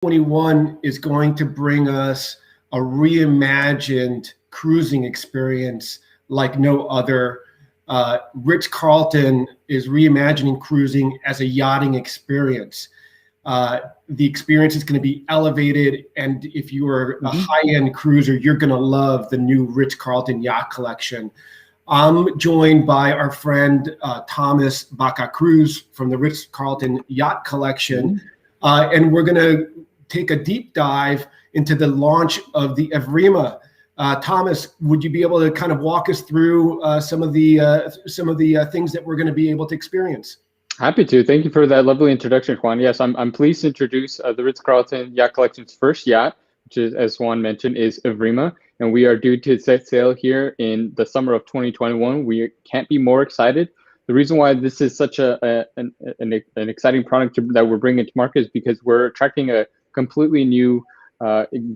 2021 is going to bring us a reimagined cruising experience like no other. Ritz-Carlton is reimagining cruising as a yachting experience. The experience is going to be elevated, and if you are a high-end cruiser, you're going to love the new Ritz-Carlton Yacht Collection. I'm joined by our friend Thomas Baca-Cruz from the Ritz-Carlton Yacht Collection, and we're going to take a deep dive into the launch of the EVRIMA. Thomas, would you be able to kind of walk us through some of the things that we're going to be able to experience? Happy to. Thank you for that lovely introduction, Juan. Yes, I'm pleased to introduce the Ritz-Carlton Yacht Collection's first yacht, which is, as Juan mentioned, is EVRIMA, and we are due to set sail here in the summer of 2021. We can't be more excited. The reason why this is such an exciting product that we're bringing to market is because we're attracting a completely new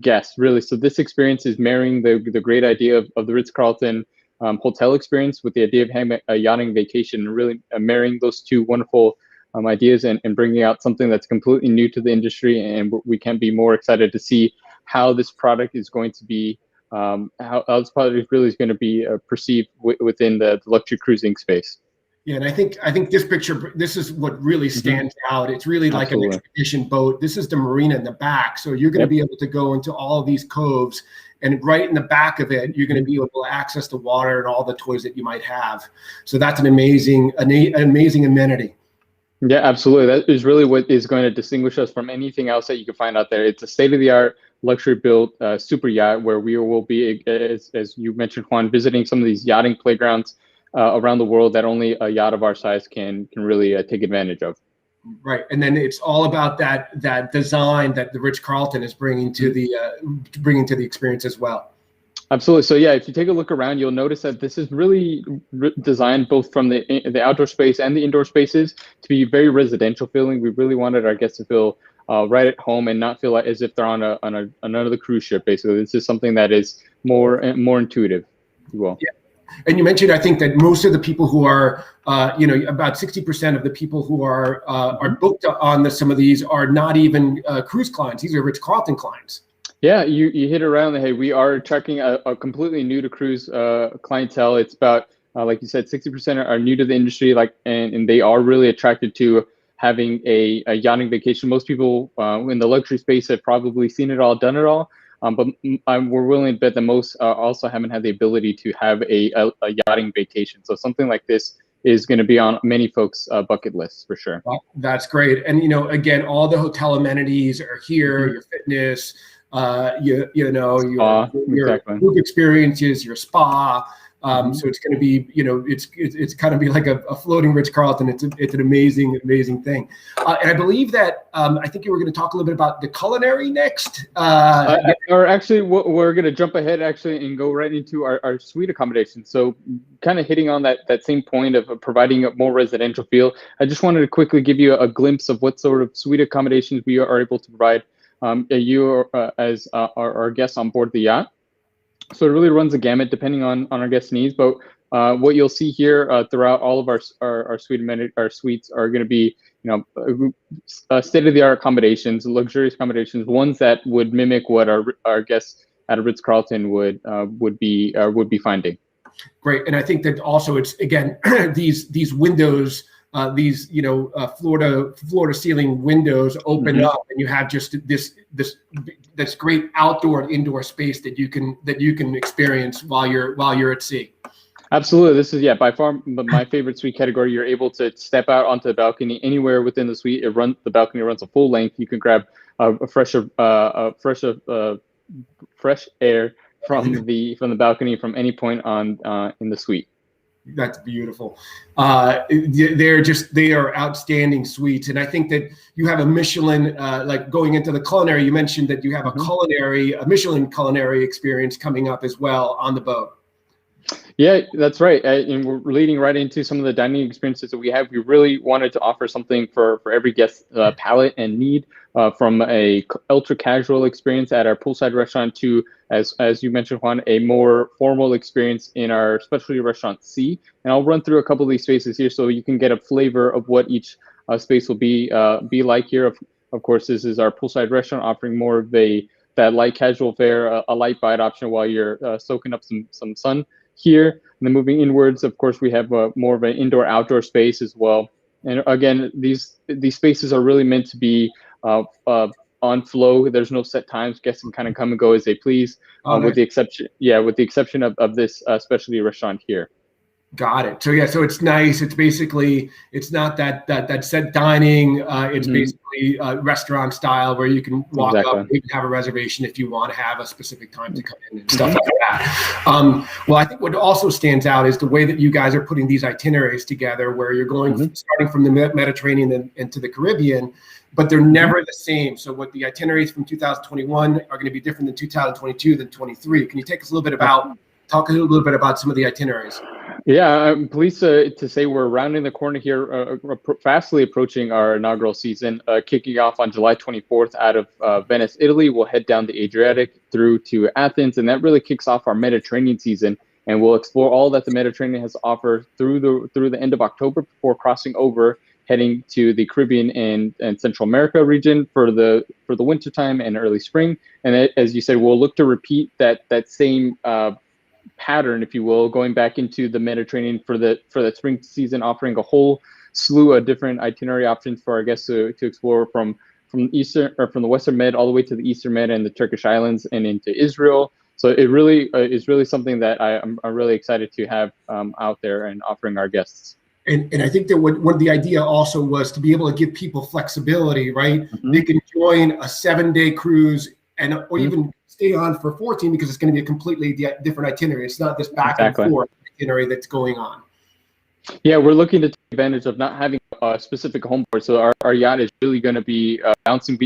guest, really. So this experience is marrying the great idea of the Ritz-Carlton hotel experience with the idea of having a yachting vacation, and really marrying those two wonderful ideas and bringing out something that's completely new to the industry. And we can't be more excited to see how this product is going to be, how this product really is going to be perceived within the luxury cruising space. Yeah, and I think this picture, this is what really stands out. It's really like an expedition boat. This is the marina in the back. So you're going to be able to go into all of these coves, and right in the back of it, you're going to be able to access the water and all the toys that you might have. So that's an amazing amenity. Yeah, absolutely. That is really what is going to distinguish us from anything else that you can find out there. It's a state-of-the-art, luxury-built super yacht where we will be, as you mentioned, Juan, visiting some of these yachting playgrounds around the world that only a yacht of our size can really take advantage of. Right, and then it's all about that design that the Ritz-Carlton is bringing to the experience as well. Absolutely. So yeah, if you take a look around, you'll notice that this is really designed both from the outdoor space and the indoor spaces to be very residential feeling. We really wanted our guests to feel right at home and not feel like as if they're on another cruise ship. Basically, this is something that is more intuitive, if you will. Yeah. And you mentioned, I think, that most of the people who are, about 60% of the people who are booked on some of these are not even cruise clients. These are Ritz-Carlton clients. Yeah, you hit it around the head. We are attracting a completely new to cruise clientele. It's about, like you said, 60% are new to the industry, and they are really attracted to having a yachting vacation. Most people in the luxury space have probably seen it all, done it all. But we're willing to bet that most also haven't had the ability to have a yachting vacation. So something like this is going to be on many folks' bucket lists for sure. Well, that's great. And again, all the hotel amenities are here. Your fitness, your group experiences, your spa. So it's going to be, it's kind of be like a floating Ritz-Carlton. It's an amazing thing. And I believe that I think you were going to talk a little bit about the culinary next. Or actually, we're going to jump ahead actually and go right into our suite accommodation. So kind of hitting on that same point of providing a more residential feel. I just wanted to quickly give you a glimpse of what sort of suite accommodations we are able to provide you as our guests on board the yacht. So it really runs the gamut depending on our guest needs. But what you'll see here throughout all of our suites are going to be, state-of-the-art accommodations, luxurious accommodations, ones that would mimic what our guests at a Ritz-Carlton would be finding. Great, and I think that also it's again these windows. These floor to ceiling windows open up, and you have just this great outdoor and indoor space that you can experience while you're at sea. Absolutely, this is by far my favorite suite category. You're able to step out onto the balcony anywhere within the suite. The balcony runs a full length. You can grab fresh air from the balcony from any point on in the suite. That's beautiful. They are outstanding suites, and I think that you have a Michelin. Like going into the culinary, you mentioned that you have a Michelin culinary experience coming up as well on the boat. Yeah, that's right. And we're leading right into some of the dining experiences that we have. We really wanted to offer something for every guest palate and need, from a ultra casual experience at our poolside restaurant to, as you mentioned, Juan, a more formal experience in our specialty restaurant C. And I'll run through a couple of these spaces here so you can get a flavor of what each space will be like here. Of course, this is our poolside restaurant offering more of that light casual fare, a light bite option while you're soaking up some sun here. And then moving inwards, of course, we have more of an indoor-outdoor space as well. And again, these spaces are really meant to be on flow. There's no set times. Guests can kind of come and go as they please, with the exception of this specialty restaurant here. Got it. So yeah, so it's nice. It's basically, it's not that set dining. It's basically restaurant style where you can walk up, you can have a reservation if you want to have a specific time to come in and stuff like that. Well, I think what also stands out is the way that you guys are putting these itineraries together, where you're going starting from the Mediterranean and into the Caribbean, but they're never the same. So what the itineraries from 2021 are going to be different than 2022 than 23. Can you talk a little bit about some of the itineraries? Yeah, I'm pleased to say we're rounding the corner here, fastly approaching our inaugural season, kicking off on July 24th out of Venice, Italy. We'll head down the Adriatic through to Athens, and that really kicks off our Mediterranean season. And we'll explore all that the Mediterranean has to offer through the end of October before crossing over, heading to the Caribbean and Central America region for the wintertime and early spring. And as you said, we'll look to repeat that same pattern, if you will, going back into the Mediterranean for that spring season, offering a whole slew of different itinerary options for our guests to explore from the Western Med all the way to the Eastern Med and the Turkish islands and into Israel. So it really is really something that I'm really excited to have out there and offering our guests. And I think that what the idea also was to be able to give people flexibility, right? They can join a 7-day cruise or even stay on for 14 because it's going to be a completely different itinerary. It's not this back and forth itinerary that's going on. Yeah, we're looking to take advantage of not having a specific home port. So our yacht is really going to be bouncing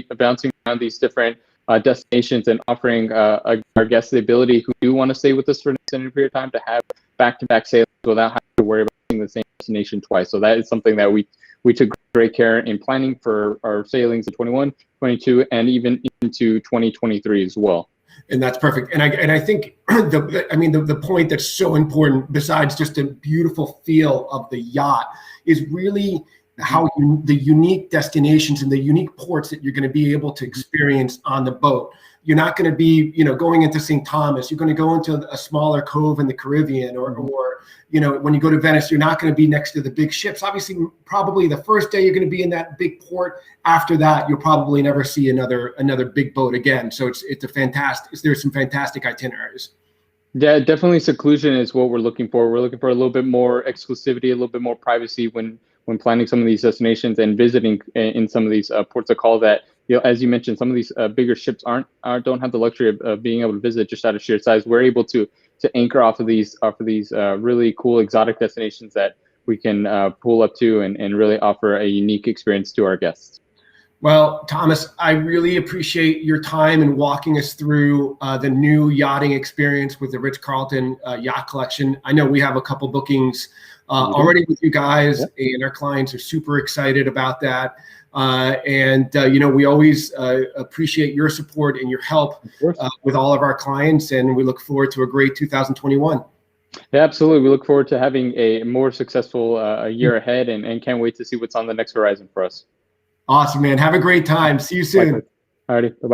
around these different destinations and offering our guests the ability who do want to stay with us for an extended period of time to have back-to-back sailings without having to worry about seeing the same destination twice. So that is something that we took great care in planning for our sailings in 21, 22, and even into 2023 as well. And that's perfect. And I think the point that's so important, besides just the beautiful feel of the yacht, is really how the unique destinations and the unique ports that you're going to be able to experience on the boat. You're not going to be, going into St. Thomas. You're going to go into a smaller cove in the Caribbean, or when you go to Venice, you're not going to be next to the big ships. Obviously, probably the first day you're going to be in that big port. After that, you'll probably never see another big boat again. So there's some fantastic itineraries. Yeah, definitely seclusion is what we're looking for. We're looking for a little bit more exclusivity, a little bit more privacy when planning some of these destinations and visiting in some of these ports of call that, as you mentioned, some of these bigger ships don't have the luxury of being able to visit just out of sheer size. We're able to anchor off of these really cool exotic destinations that we can pull up to and really offer a unique experience to our guests. Well, Thomas, I really appreciate your time and walking us through the new yachting experience with the Ritz-Carlton Yacht Collection. I know we have a couple bookings already with you guys, and our clients are super excited about that. We always appreciate your support and your help with all of our clients, and we look forward to a great 2021. Yeah, absolutely. We look forward to having a more successful year ahead, and can't wait to see what's on the next horizon for us. Awesome, man. Have a great time. See you soon. All righty. Bye-bye.